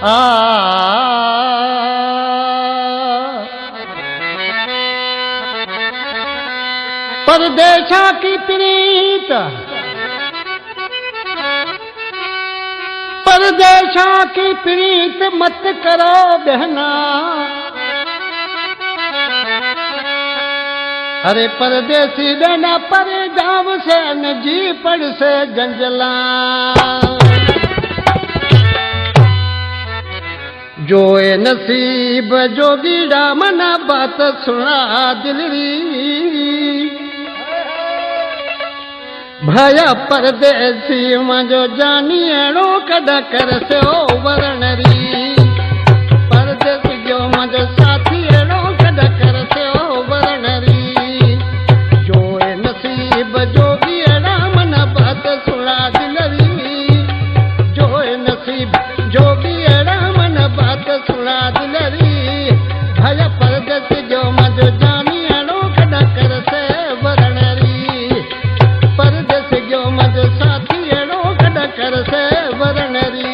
आ परदेशा की प्रीत परदेशा की प्रीत मत करो बहना। अरे परदेसी बहना पर जाव से न जी पड़ से जंजला। जो ए नसीब जोगीड़ा मना बात सुना दिलरी। भया परदेसी मजो जानी अड़ो कदा कर से ओ वरणरी। परदेसी जो मजो साथी अड़ो कदा कर से ओ वरणरी। जो ए नसीब जोगी अड़ा मना बात सुना दिलरी। जो ए नसीब जोगी अड़ा मना बात सुना दिलरी। भया परदेसी जो मजो जानी अड़ो कदा कर से वरणरी। परदेस जो मज साथी अड़ो कदा कर से वरणरी।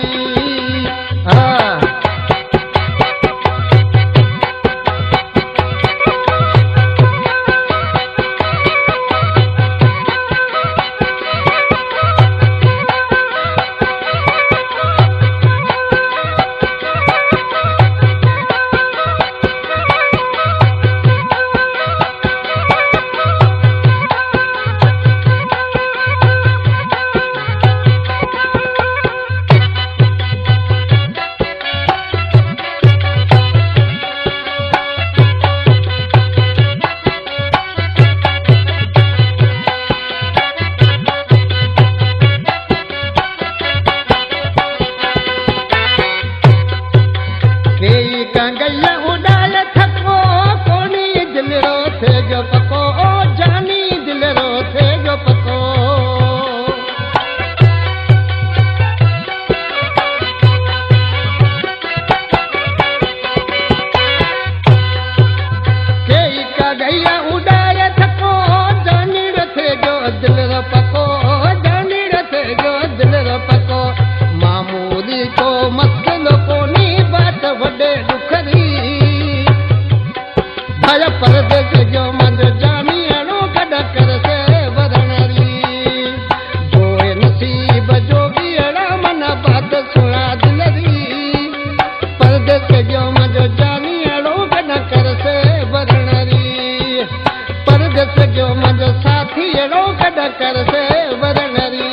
कंगैया उड़ाल थको कोनी दिल रो थे जो पको ओ जानी दिल रो थे जो पको। कई कंगैया उड़ाल थको जानी रो थे जो दिल रो पको जानी रो थे जो दिल रो पको। मामूली को मस्किलो कोनी बात वडे भया परदेस जो मज जानी अड़ो कदा कर से वरणरी। जो ए नसीब जोगी अड़ा मना बात सुना दिलरी। परदेस जो मज जानी अड़ो कदा कर से वरणरी। परदेस जो मज साथी अड़ो कदा कर से वरणरी।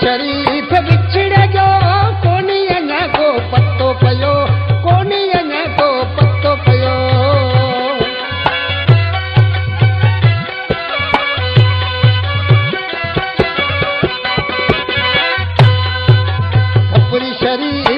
शरीफ बिछड़े जो कोनी अञा को पत्तो पयो कोनी अञा को पत्तो पयो खपरी शरीफ